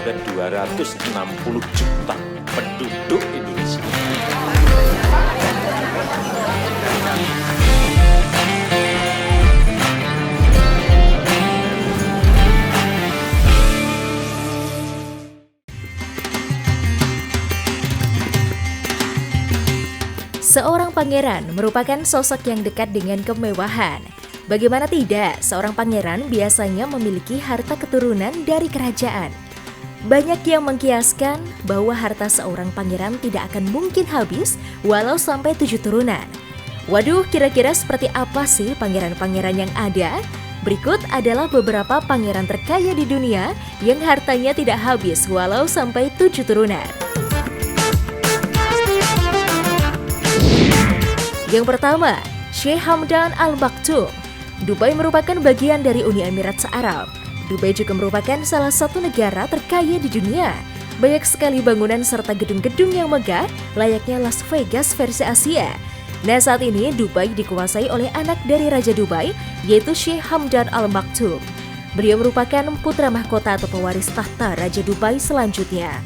ada 260 juta penduduk Indonesia. Seorang pangeran merupakan sosok yang dekat dengan kemewahan. Bagaimana tidak, seorang pangeran biasanya memiliki harta keturunan dari kerajaan. Banyak yang mengkiaskan bahwa harta seorang pangeran tidak akan mungkin habis walau sampai 7 turunan. Waduh, kira-kira seperti apa sih pangeran-pangeran yang ada? Berikut adalah beberapa pangeran terkaya di dunia yang hartanya tidak habis walau sampai 7 turunan. Yang pertama, Sheikh Hamdan Al Maktoum. Dubai merupakan bagian dari Uni Emirat Arab. Dubai juga merupakan salah satu negara terkaya di dunia. Banyak sekali bangunan serta gedung-gedung yang megah, layaknya Las Vegas versi Asia. Nah, saat ini Dubai dikuasai oleh anak dari Raja Dubai, yaitu Sheikh Hamdan Al Maktoum. Beliau merupakan putra mahkota atau pewaris tahta Raja Dubai selanjutnya.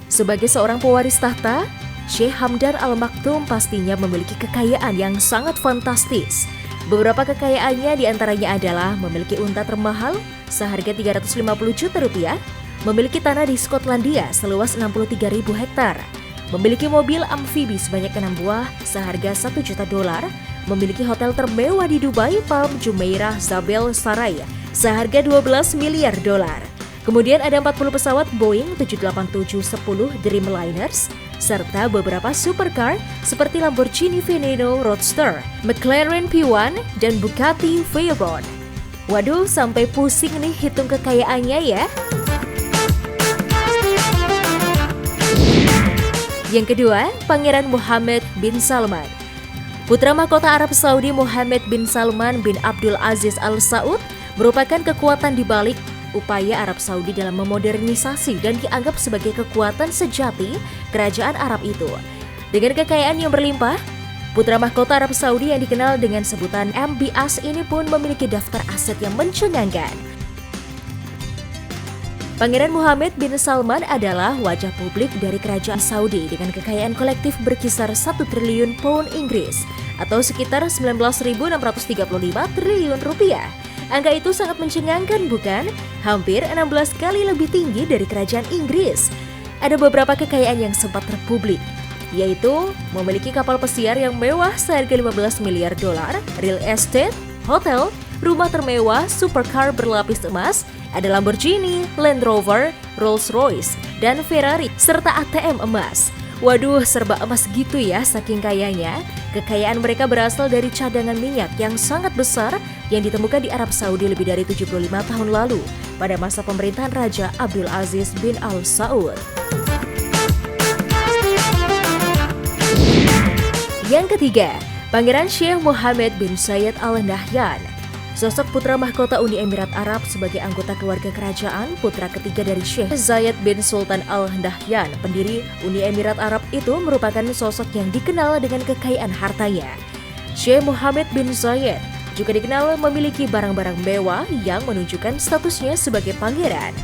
Sebagai seorang pewaris tahta, Sheikh Hamdan Al Maktoum pastinya memiliki kekayaan yang sangat fantastis. Beberapa kekayaannya diantaranya adalah memiliki unta termahal seharga 350 juta rupiah, memiliki tanah di Skotlandia seluas 63.000 hektar, memiliki mobil amfibi sebanyak 6 buah seharga 1 juta dolar, memiliki hotel termewah di Dubai, Palm Jumeirah Zabel Saray seharga 12 miliar dolar. Kemudian ada 40 pesawat Boeing 787-10 Dreamliners, serta beberapa supercar seperti Lamborghini Veneno Roadster, McLaren P1, dan Bugatti Veyron. Waduh, sampai pusing nih hitung kekayaannya ya. Yang kedua, Pangeran Mohammed bin Salman. Putra mahkota Arab Saudi Mohammed bin Salman bin Abdul Aziz Al Saud merupakan kekuatan di balik upaya Arab Saudi dalam memodernisasi dan dianggap sebagai kekuatan sejati kerajaan Arab itu. Dengan kekayaan yang berlimpah, putra mahkota Arab Saudi yang dikenal dengan sebutan MBS ini pun memiliki daftar aset yang mencengangkan. Pangeran Mohammed bin Salman adalah wajah publik dari kerajaan Saudi dengan kekayaan kolektif berkisar 1 triliun pound Inggris atau sekitar 19.635 triliun rupiah. Angka itu sangat mencengangkan, bukan? Hampir 16 kali lebih tinggi dari kerajaan Inggris. Ada beberapa kekayaan yang sempat terpublik, yaitu memiliki kapal pesiar yang mewah seharga 15 miliar dolar, real estate, hotel, rumah termewah, supercar berlapis emas, ada Lamborghini, Land Rover, Rolls-Royce, dan Ferrari, serta ATM emas. Waduh, serba emas gitu ya saking kayanya. Kekayaan mereka berasal dari cadangan minyak yang sangat besar yang ditemukan di Arab Saudi lebih dari 75 tahun lalu pada masa pemerintahan Raja Abdul Aziz bin Al Saud. Yang ketiga, Pangeran Sheikh Mohammed bin Zayed Al Nahyan. Sosok putra mahkota Uni Emirat Arab sebagai anggota keluarga kerajaan, putra ketiga dari Sheikh Zayed bin Sultan Al Nahyan, pendiri Uni Emirat Arab itu merupakan sosok yang dikenal dengan kekayaan hartanya. Sheikh Mohammed bin Zayed juga dikenal memiliki barang-barang mewah yang menunjukkan statusnya sebagai pangeran.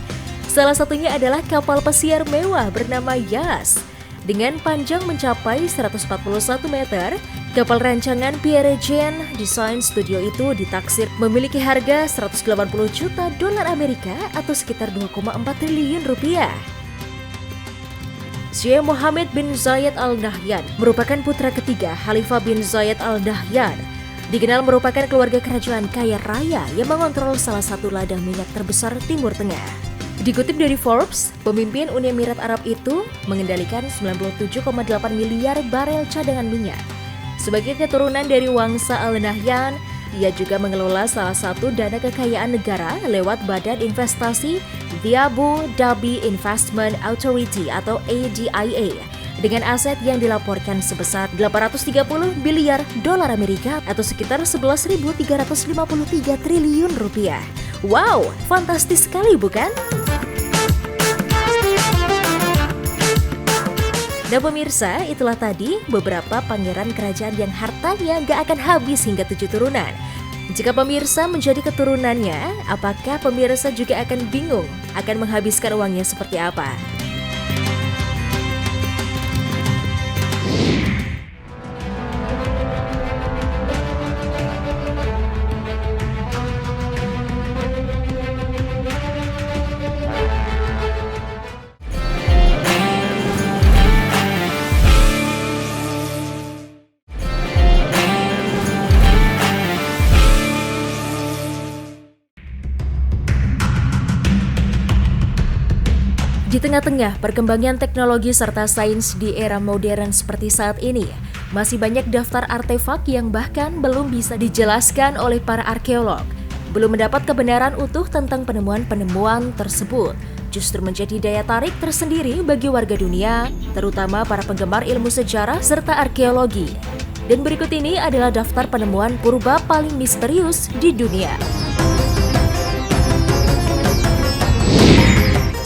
Salah satunya adalah kapal pesiar mewah bernama Yas. Dengan panjang mencapai 141 meter, kapal rancangan Pierre Jean Design Studio itu ditaksir memiliki harga 180 juta dolar Amerika atau sekitar 2,4 triliun rupiah. Sheikh Mohammed bin Zayed Al Nahyan merupakan putra ketiga Khalifah bin Zayed Al Nahyan. Dikenal merupakan keluarga kerajaan kaya raya yang mengontrol salah satu ladang minyak terbesar Timur Tengah. Dikutip dari Forbes, pemimpin Uni Emirat Arab itu mengendalikan 97,8 miliar barel cadangan minyak. Sebagai keturunan dari Wangsa Al Nahyan, ia juga mengelola salah satu dana kekayaan negara lewat Badan Investasi The Abu Dhabi Investment Authority atau ADIA dengan aset yang dilaporkan sebesar 830 miliar dolar Amerika atau sekitar 11.353 triliun rupiah. Wow, fantastis sekali bukan? Nah pemirsa, itulah tadi beberapa pangeran kerajaan yang hartanya gak akan habis hingga 7 turunan. Jika pemirsa menjadi keturunannya, apakah pemirsa juga akan bingung akan menghabiskan uangnya seperti apa? Di tengah-tengah perkembangan teknologi serta sains di era modern seperti saat ini, masih banyak daftar artefak yang bahkan belum bisa dijelaskan oleh para arkeolog. Belum mendapat kebenaran utuh tentang penemuan-penemuan tersebut, justru menjadi daya tarik tersendiri bagi warga dunia, terutama para penggemar ilmu sejarah serta arkeologi. Dan berikut ini adalah daftar penemuan purba paling misterius di dunia.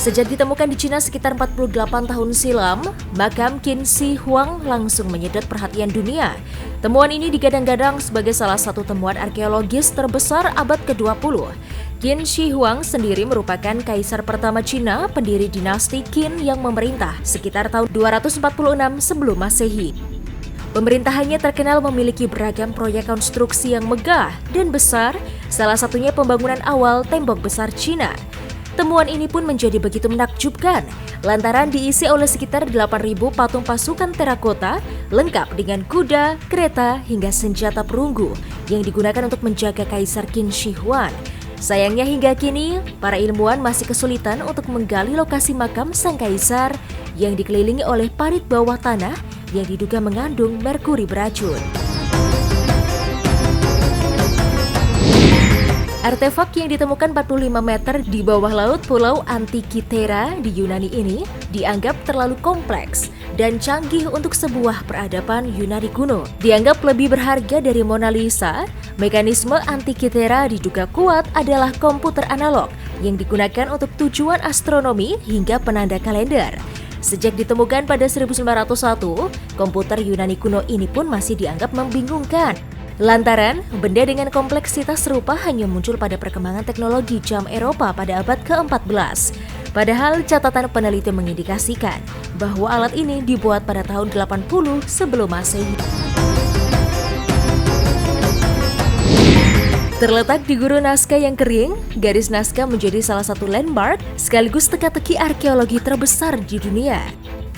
Sejak ditemukan di Cina sekitar 48 tahun silam, makam Qin Shi Huang langsung menyedot perhatian dunia. Temuan ini digadang-gadang sebagai salah satu temuan arkeologis terbesar abad ke-20. Qin Shi Huang sendiri merupakan kaisar pertama Cina, pendiri dinasti Qin yang memerintah sekitar tahun 246 sebelum Masehi. Pemerintahannya terkenal memiliki beragam proyek konstruksi yang megah dan besar, salah satunya pembangunan awal tembok besar Cina. Temuan ini pun menjadi begitu menakjubkan, lantaran diisi oleh sekitar 8.000 patung pasukan terakota, lengkap dengan kuda, kereta, hingga senjata perunggu yang digunakan untuk menjaga Kaisar Qin Shi Huang. Sayangnya hingga kini, para ilmuwan masih kesulitan untuk menggali lokasi makam sang kaisar yang dikelilingi oleh parit bawah tanah yang diduga mengandung merkuri beracun. Artefak yang ditemukan 45 meter di bawah laut Pulau Antikythera di Yunani ini dianggap terlalu kompleks dan canggih untuk sebuah peradaban Yunani kuno. Dianggap lebih berharga dari Mona Lisa, mekanisme Antikythera diduga kuat adalah komputer analog yang digunakan untuk tujuan astronomi hingga penanda kalender. Sejak ditemukan pada 1901, komputer Yunani kuno ini pun masih dianggap membingungkan. Lantaran, benda dengan kompleksitas serupa hanya muncul pada perkembangan teknologi jam Eropa pada abad ke-14. Padahal catatan peneliti mengindikasikan bahwa alat ini dibuat pada tahun 80 sebelum Masehi. Terletak di gurun Nazca yang kering, garis Nazca menjadi salah satu landmark sekaligus teka-teki arkeologi terbesar di dunia.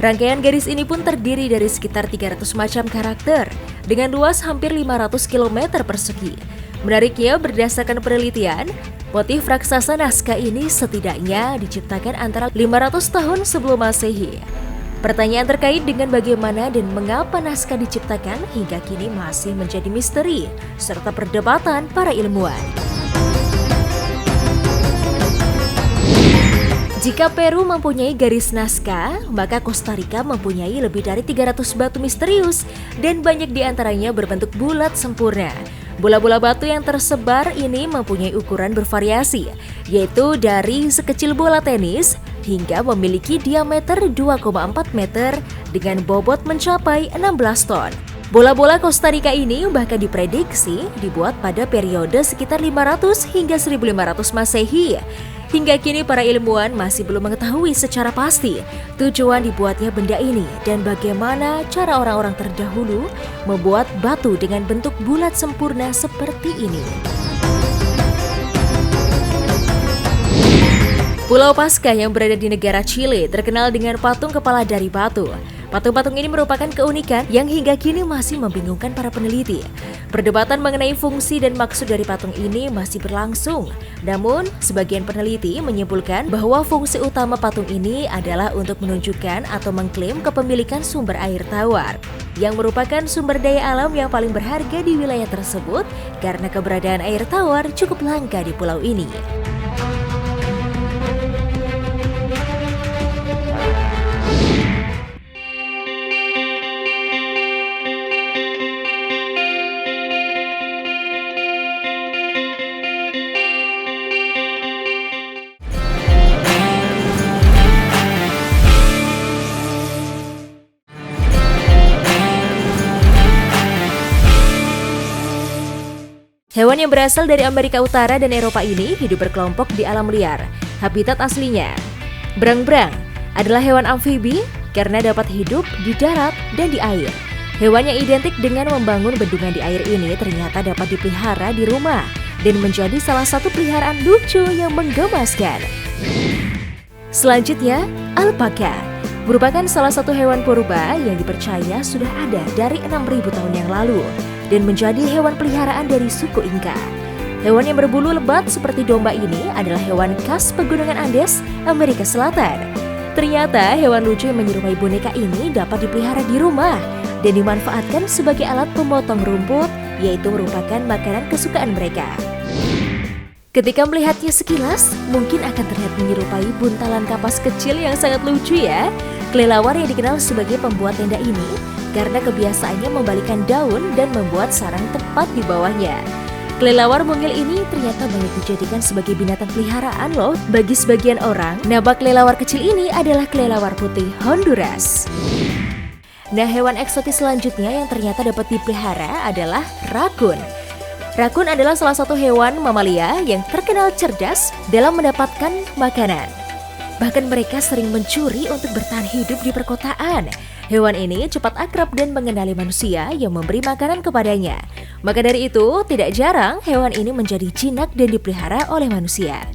Rangkaian garis ini pun terdiri dari sekitar 300 macam karakter dengan luas hampir 500 km persegi. Menariknya, berdasarkan penelitian, motif raksasa Nazca ini setidaknya diciptakan antara 500 tahun sebelum Masehi. Pertanyaan terkait dengan bagaimana dan mengapa Nazca diciptakan hingga kini masih menjadi misteri serta perdebatan para ilmuwan. Jika Peru mempunyai garis Nazca, maka Costa Rica mempunyai lebih dari 300 batu misterius dan banyak di antaranya berbentuk bulat sempurna. Bola-bola batu yang tersebar ini mempunyai ukuran bervariasi, yaitu dari sekecil bola tenis hingga memiliki diameter 2,4 meter dengan bobot mencapai 16 ton. Bola-bola Costa Rica ini bahkan diprediksi dibuat pada periode sekitar 500 hingga 1500 Masehi. Hingga kini para ilmuwan masih belum mengetahui secara pasti tujuan dibuatnya benda ini dan bagaimana cara orang-orang terdahulu membuat batu dengan bentuk bulat sempurna seperti ini. Pulau Pasca yang berada di negara Chile terkenal dengan patung kepala dari batu. Patung-patung ini merupakan keunikan yang hingga kini masih membingungkan para peneliti. Perdebatan mengenai fungsi dan maksud dari patung ini masih berlangsung. Namun, sebagian peneliti menyimpulkan bahwa fungsi utama patung ini adalah untuk menunjukkan atau mengklaim kepemilikan sumber air tawar, yang merupakan sumber daya alam yang paling berharga di wilayah tersebut karena keberadaan air tawar cukup langka di pulau ini. Hewan yang berasal dari Amerika Utara dan Eropa ini hidup berkelompok di alam liar. Habitat aslinya berang-berang adalah hewan amfibi karena dapat hidup di darat dan di air. Hewan yang identik dengan membangun bendungan di air ini ternyata dapat dipelihara di rumah dan menjadi salah satu peliharaan lucu yang menggemaskan. Selanjutnya, alpaka merupakan salah satu hewan purba yang dipercaya sudah ada dari 6.000 tahun yang lalu dan menjadi hewan peliharaan dari suku Inka. Hewan yang berbulu lebat seperti domba ini adalah hewan khas pegunungan Andes, Amerika Selatan. Ternyata hewan lucu yang menyerupai boneka ini dapat dipelihara di rumah dan dimanfaatkan sebagai alat pemotong rumput, yaitu merupakan makanan kesukaan mereka. Ketika melihatnya sekilas, mungkin akan terlihat menyerupai buntalan kapas kecil yang sangat lucu ya. Kelelawar yang dikenal sebagai pembuat tenda ini karena kebiasaannya membalikkan daun dan membuat sarang tepat di bawahnya. Kelelawar mungil ini ternyata banyak dijadikan sebagai binatang peliharaan loh bagi sebagian orang. Nama kelelawar kecil ini adalah kelelawar putih Honduras. Nah, hewan eksotis selanjutnya yang ternyata dapat dipelihara adalah rakun. Rakun adalah salah satu hewan mamalia yang terkenal cerdas dalam mendapatkan makanan. Bahkan mereka sering mencuri untuk bertahan hidup di perkotaan. Hewan ini cepat akrab dan mengenali manusia yang memberi makanan kepadanya. Maka dari itu, tidak jarang hewan ini menjadi jinak dan dipelihara oleh manusia.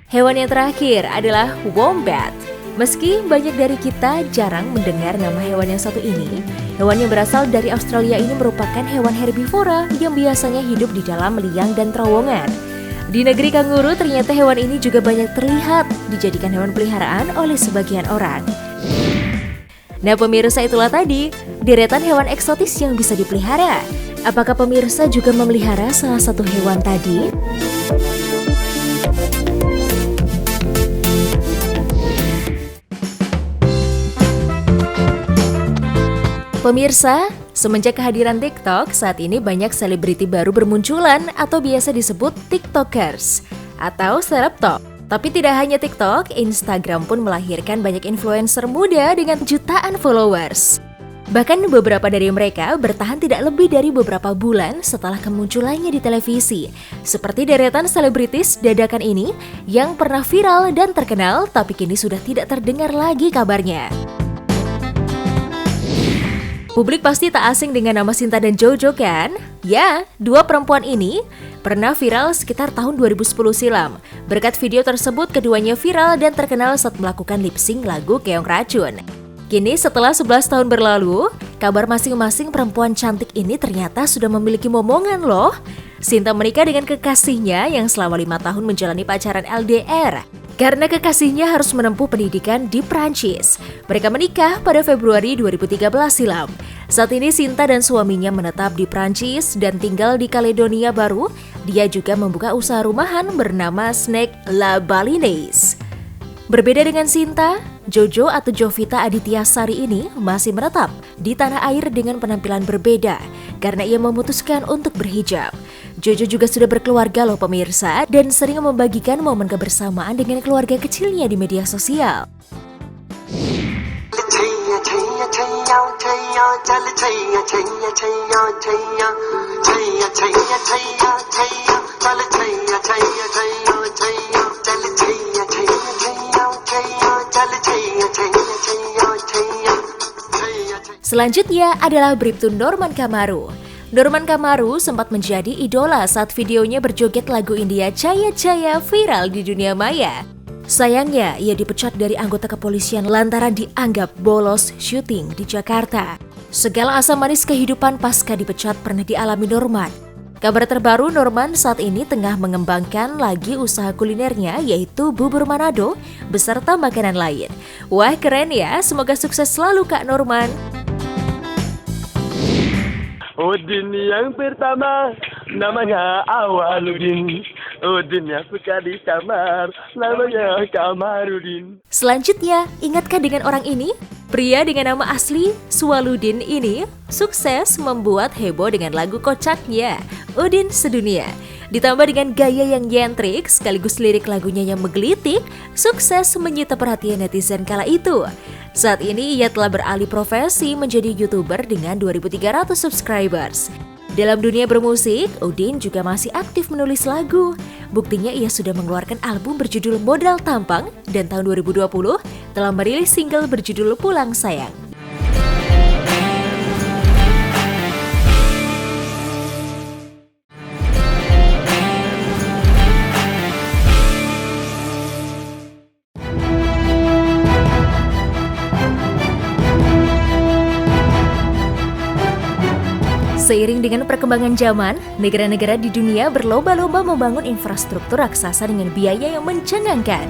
Hewan yang terakhir adalah wombat. Meski banyak dari kita jarang mendengar nama hewan yang satu ini, hewan yang berasal dari Australia ini merupakan hewan herbivora yang biasanya hidup di dalam liang dan terowongan. Di negeri kanguru ternyata hewan ini juga banyak terlihat dijadikan hewan peliharaan oleh sebagian orang. Nah pemirsa, itulah tadi deretan hewan eksotis yang bisa dipelihara. Apakah pemirsa juga memelihara salah satu hewan tadi? Pemirsa, semenjak kehadiran TikTok, saat ini banyak selebriti baru bermunculan atau biasa disebut TikTokers atau selebtop. Tapi tidak hanya TikTok, Instagram pun melahirkan banyak influencer muda dengan jutaan followers. Bahkan beberapa dari mereka bertahan tidak lebih dari beberapa bulan setelah kemunculannya di televisi. Seperti deretan selebritis dadakan ini yang pernah viral dan terkenal tapi kini sudah tidak terdengar lagi kabarnya. Publik pasti tak asing dengan nama Sinta dan Jojo kan? Ya, dua perempuan ini pernah viral sekitar tahun 2010 silam. Berkat video tersebut, keduanya viral dan terkenal saat melakukan lip sync lagu Keong Racun. Kini setelah 11 tahun berlalu, kabar masing-masing perempuan cantik ini ternyata sudah memiliki momongan loh. Sinta menikah dengan kekasihnya yang selama 5 tahun menjalani pacaran LDR. Karena kekasihnya harus menempuh pendidikan di Prancis. Mereka menikah pada Februari 2013 silam. Saat ini Sinta dan suaminya menetap di Prancis dan tinggal di Kaledonia Baru. Dia juga membuka usaha rumahan bernama Snack La Balinaise. Berbeda dengan Sinta, Jojo atau Jovita Aditya Sari ini masih menetap di tanah air dengan penampilan berbeda karena ia memutuskan untuk berhijab. Jojo juga sudah berkeluarga loh pemirsa dan sering membagikan momen kebersamaan dengan keluarga kecilnya di media sosial. Selanjutnya adalah Bribtu Norman Kamaru. Norman Kamaru sempat menjadi idola saat videonya berjoget lagu India Chaya Chaya viral di dunia maya. Sayangnya, ia dipecat dari anggota kepolisian lantaran dianggap bolos syuting di Jakarta. Segala asam manis kehidupan pasca dipecat pernah dialami Norman. Kabar terbaru, Norman saat ini tengah mengembangkan lagi usaha kulinernya yaitu bubur Manado beserta makanan lain. Wah keren ya, semoga sukses selalu Kak Norman. Udin yang pertama namanya Awaludin. Udin yang suka di kamar namanya Kamarudin. Selanjutnya, ingatkah dengan orang ini? Pria dengan nama asli Swaludin ini sukses membuat heboh dengan lagu kocaknya Udin Sedunia. Ditambah dengan gaya yang nyentrik sekaligus lirik lagunya yang menggelitik, sukses menyita perhatian netizen kala itu. Saat ini ia telah beralih profesi menjadi YouTuber dengan 2.300 subscribers. Dalam dunia bermusik, Udin juga masih aktif menulis lagu. Buktinya ia sudah mengeluarkan album berjudul Modal Tampang dan tahun 2020 telah merilis single berjudul Pulang Sayang. Seiring dengan perkembangan zaman, negara-negara di dunia berlomba-lomba membangun infrastruktur raksasa dengan biaya yang mencengangkan.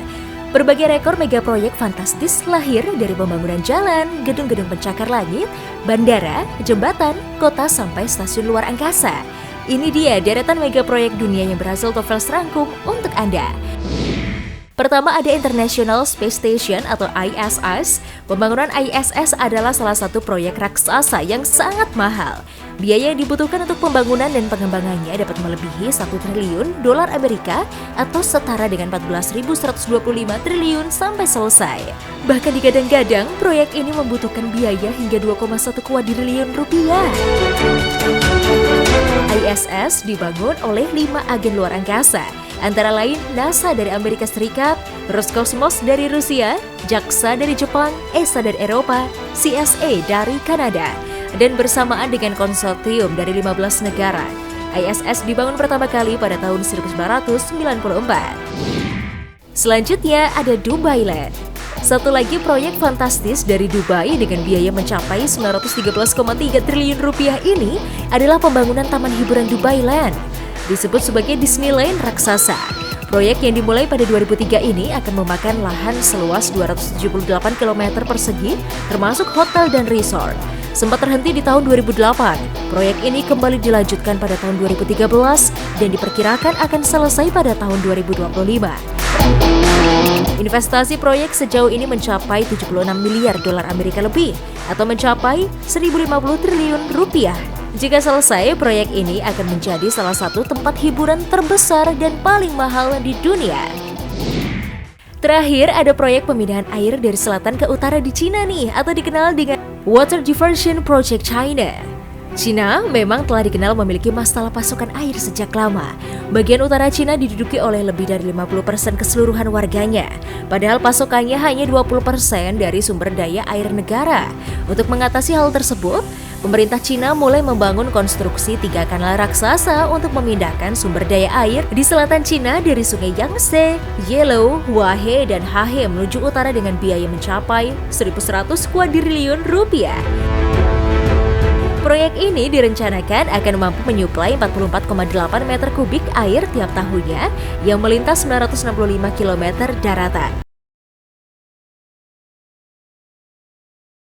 Berbagai rekor megaproyek fantastis lahir dari pembangunan jalan, gedung-gedung pencakar langit, bandara, jembatan, kota sampai stasiun luar angkasa. Ini dia deretan megaproyek dunia yang berhasil Tovel serangkum untuk Anda. Pertama ada International Space Station atau ISS. Pembangunan ISS adalah salah satu proyek raksasa yang sangat mahal. Biaya yang dibutuhkan untuk pembangunan dan pengembangannya dapat melebihi 1 triliun dolar Amerika atau setara dengan 14.125 triliun sampai selesai. Bahkan digadang-gadang proyek ini membutuhkan biaya hingga 2,1 kuadriliun rupiah. ISS dibangun oleh 5 agen luar angkasa, antara lain NASA dari Amerika Serikat, Roskosmos dari Rusia, JAXA dari Jepang, ESA dari Eropa, CSA dari Kanada, dan bersamaan dengan konsortium dari 15 negara. ISS dibangun pertama kali pada tahun 1994. Selanjutnya ada Dubai Land. Satu lagi proyek fantastis dari Dubai dengan biaya mencapai 913,3 triliun rupiah ini adalah pembangunan Taman Hiburan Dubai Land. Disebut sebagai Disneyland raksasa. Proyek yang dimulai pada 2003 ini akan memakan lahan seluas 278 km persegi, termasuk hotel dan resort. Sempat terhenti di tahun 2008, proyek ini kembali dilanjutkan pada tahun 2013 dan diperkirakan akan selesai pada tahun 2025. Investasi proyek sejauh ini mencapai 76 miliar dolar Amerika lebih atau mencapai 1.050 triliun rupiah. Jika selesai, proyek ini akan menjadi salah satu tempat hiburan terbesar dan paling mahal di dunia. Terakhir, ada proyek pemindahan air dari selatan ke utara di Cina nih, atau dikenal dengan Water Diversion Project China. Cina memang telah dikenal memiliki masalah pasokan air sejak lama. Bagian utara Cina diduduki oleh lebih dari 50% keseluruhan warganya. Padahal pasokannya hanya 20% dari sumber daya air negara. Untuk mengatasi hal tersebut, pemerintah Cina mulai membangun konstruksi 3 kanal raksasa untuk memindahkan sumber daya air di selatan Cina dari sungai Yangtze, Yellow, Huahe, dan Hahe menuju utara dengan biaya mencapai 1.100 kuadriliun rupiah. Proyek ini direncanakan akan mampu menyuplai 44,8 meter kubik air tiap tahunnya yang melintas 965 km daratan.